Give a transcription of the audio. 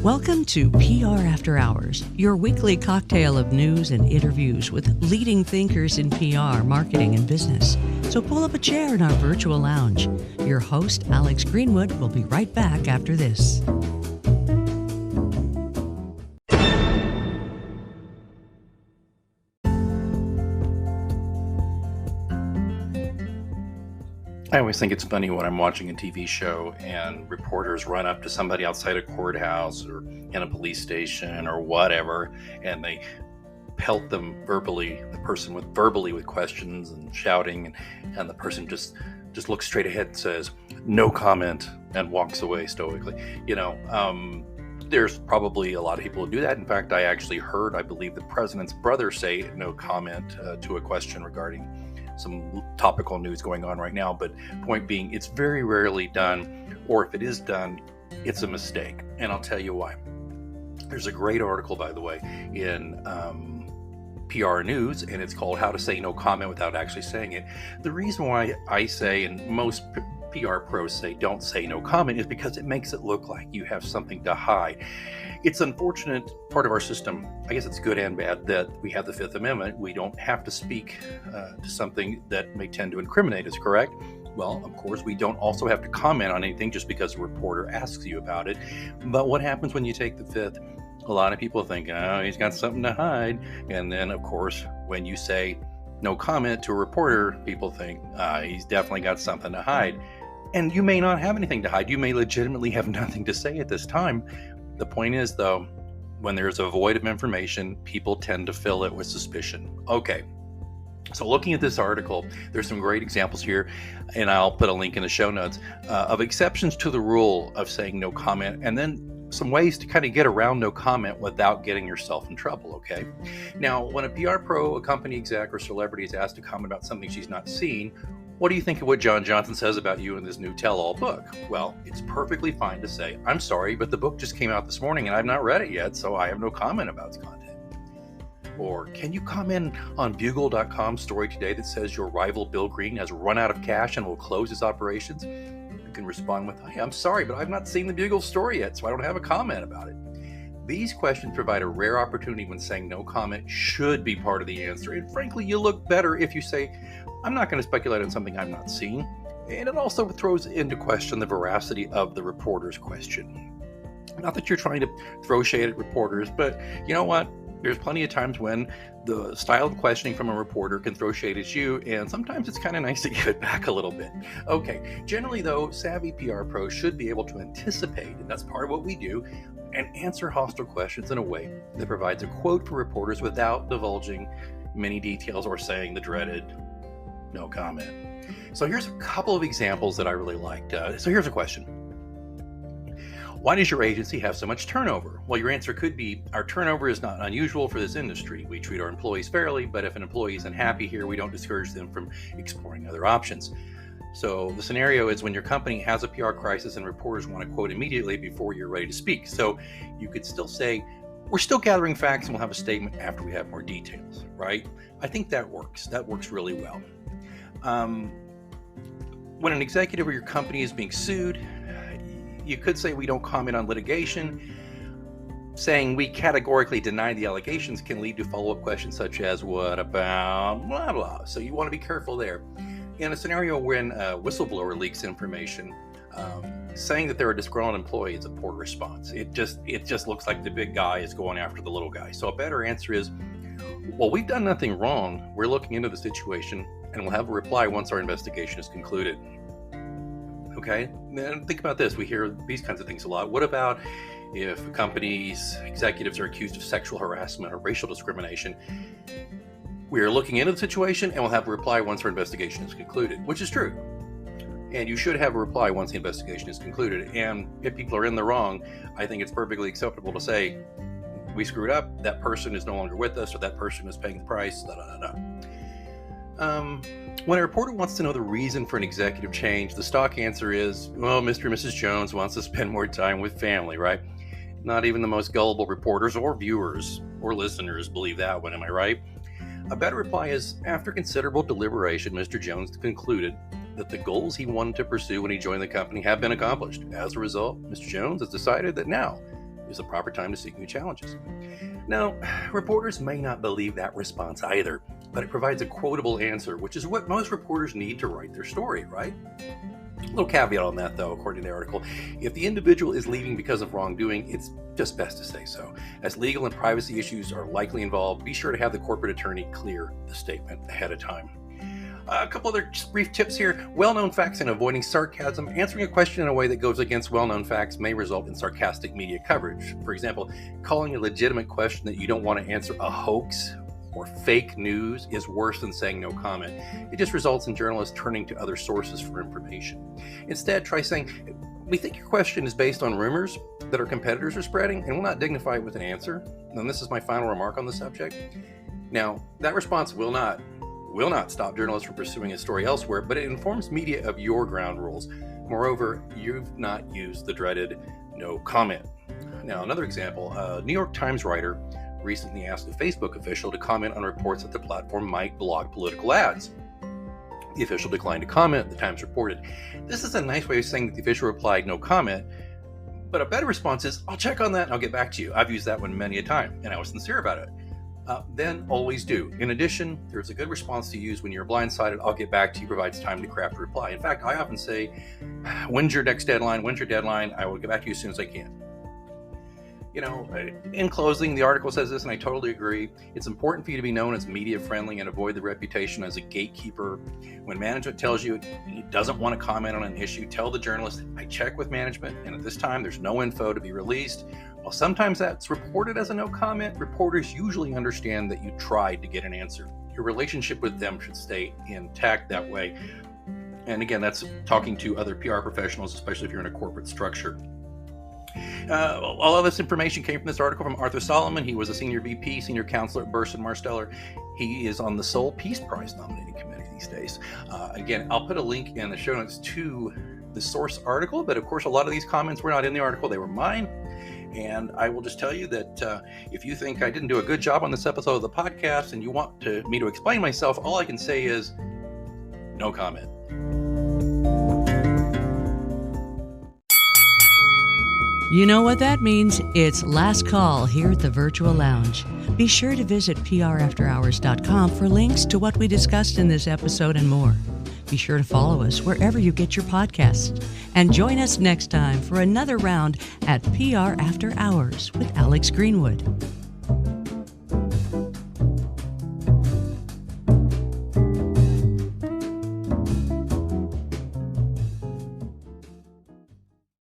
Welcome to PR After Hours, your weekly cocktail of news and interviews with leading thinkers in PR, marketing, and business. So pull up a chair in our virtual lounge. Your host, Alex Greenwood, will be right back after this. I always think it's funny when I'm watching a TV show and reporters run up to somebody outside a courthouse or in a police station or whatever, and they pelt them verbally, the person with questions and shouting, and the person just looks straight ahead and says, "No comment," and walks away stoically. There's probably a lot of people who do that. In fact, I actually heard, I believe, the president's brother say no comment to a question regarding some topical news going on right now. But point being, it's very rarely done, or if it is done, it's a mistake. And I'll tell you why. There's a great article, by the way, in PR News, and it's called How to Say No Comment Without Actually Saying It. The reason why I say, and most PR pros say, don't say no comment, is because it makes it look like you have something to hide. It's unfortunate part of our system, I guess it's good and bad, that we have the Fifth Amendment. We don't have to speak to something that may tend to incriminate us, correct? Well, of course, we don't also have to comment on anything just because a reporter asks you about it. But what happens when you take the Fifth? A lot of people think, oh, he's got something to hide. And then, of course, when you say no comment to a reporter, people think, he's definitely got something to hide. And you may not have anything to hide. You may legitimately have nothing to say at this time. The point is, though, when there's a void of information, people tend to fill it with suspicion. Okay, so looking at this article, there's some great examples here, and I'll put a link in the show notes, of exceptions to the rule of saying no comment, and then some ways to kind of get around no comment without getting yourself in trouble, okay? Now, when a PR pro, a company exec, or celebrity is asked to comment about something she's not seen, what do you think of what John Johnson says about you in this new tell-all book? Well, it's perfectly fine to say, I'm sorry, but the book just came out this morning and I've not read it yet, so I have no comment about its content. Or, can you comment on Bugle.com's story today that says your rival Bill Green has run out of cash and will close his operations? You can respond with, hey, I'm sorry, but I've not seen the Bugle story yet, so I don't have a comment about it. These questions provide a rare opportunity when saying no comment should be part of the answer. And frankly, you look better if you say, I'm not going to speculate on something I've not seen. And it also throws into question the veracity of the reporter's question. Not that you're trying to throw shade at reporters, but you know what? There's plenty of times when the style of questioning from a reporter can throw shade at you, and sometimes it's kind of nice to give it back a little bit. Okay, generally though, savvy PR pros should be able to anticipate, and that's part of what we do, and answer hostile questions in a way that provides a quote for reporters without divulging many details or saying the dreaded no comment. So here's a couple of examples that I really liked. So here's a question. Why does your agency have so much turnover? Well, your answer could be, our turnover is not unusual for this industry. We treat our employees fairly, but if an employee is unhappy here, we don't discourage them from exploring other options. So the scenario is when your company has a PR crisis and reporters want to quote immediately before you're ready to speak. So you could still say, we're still gathering facts and we'll have a statement after we have more details, right? I think that works. That works really well. When an executive or your company is being sued, you could say we don't comment on litigation. Saying we categorically deny the allegations can lead to follow-up questions such as, what about blah, blah. So you want to be careful there. In a scenario when a whistleblower leaks information, saying that they're a disgruntled employee is a poor response. It just looks like the big guy is going after the little guy. So a better answer is, well, we've done nothing wrong. We're looking into the situation and we'll have a reply once our investigation is concluded. Okay, and think about this. We hear these kinds of things a lot. What about if a company's executives are accused of sexual harassment or racial discrimination? We are looking into the situation and we'll have a reply once our investigation is concluded, which is true. And you should have a reply once the investigation is concluded. And if people are in the wrong, I think it's perfectly acceptable to say, we screwed up, that person is no longer with us, or that person is paying the price, When a reporter wants to know the reason for an executive change, the stock answer is, well, Mr. and Mrs. Jones wants to spend more time with family, right? Not even the most gullible reporters or viewers or listeners believe that one, am I right? A better reply is, after considerable deliberation, Mr. Jones concluded that the goals he wanted to pursue when he joined the company have been accomplished. As a result, Mr. Jones has decided that now is the proper time to seek new challenges. Now, reporters may not believe that response either, but it provides a quotable answer, which is what most reporters need to write their story, right? A little caveat on that, though, according to the article. If the individual is leaving because of wrongdoing, it's just best to say so. As legal and privacy issues are likely involved, be sure to have the corporate attorney clear the statement ahead of time. A couple other just brief tips here. Well-known facts and avoiding sarcasm. Answering a question in a way that goes against well-known facts may result in sarcastic media coverage. For example, calling a legitimate question that you don't want to answer a hoax or fake news is worse than saying no comment. It just results in journalists turning to other sources for information. Instead, try saying, "We think your question is based on rumors that our competitors are spreading, and we'll not dignify it with an answer. And this is my final remark on the subject." Now, that response will not stop journalists from pursuing a story elsewhere, but it informs media of your ground rules. Moreover, you've not used the dreaded no comment. Now, another example, a New York Times writer recently asked a Facebook official to comment on reports that the platform might block political ads. The official declined to comment, the Times reported. This is a nice way of saying that the official replied no comment, but a better response is, "I'll check on that and I'll get back to you." I've used that one many a time, and I was sincere about it. Then always do. In addition, there's a good response to use when you're blindsided. "I'll get back to you" provides time to craft a reply. In fact, I often say, "When's your next deadline? When's your deadline? I will get back to you as soon as I can." In closing, the article says this, and I totally agree. It's important for you to be known as media friendly and avoid the reputation as a gatekeeper. When management tells you it doesn't want to comment on an issue, tell the journalist, "I checked with management, and at this time there's no info to be released." While sometimes that's reported as a no comment, reporters usually understand that you tried to get an answer. Your relationship with them should stay intact that way. And again, that's talking to other PR professionals, especially if you're in a corporate structure. All of this information came from this article from Arthur Solomon. He was a senior VP, senior counselor at Burson Marsteller. He is on the sole Peace Prize nominating committee these days. Again, I'll put a link in the show notes to the source article, but of course, a lot of these comments were not in the article, they were mine. And I will just tell you that if you think I didn't do a good job on this episode of the podcast and you want me to explain myself, all I can say is no comment. You know what that means? It's last call here at the Virtual Lounge. Be sure to visit prafterhours.com for links to what we discussed in this episode and more. Be sure to follow us wherever you get your podcasts. And join us next time for another round at PR After Hours with Alex Greenwood.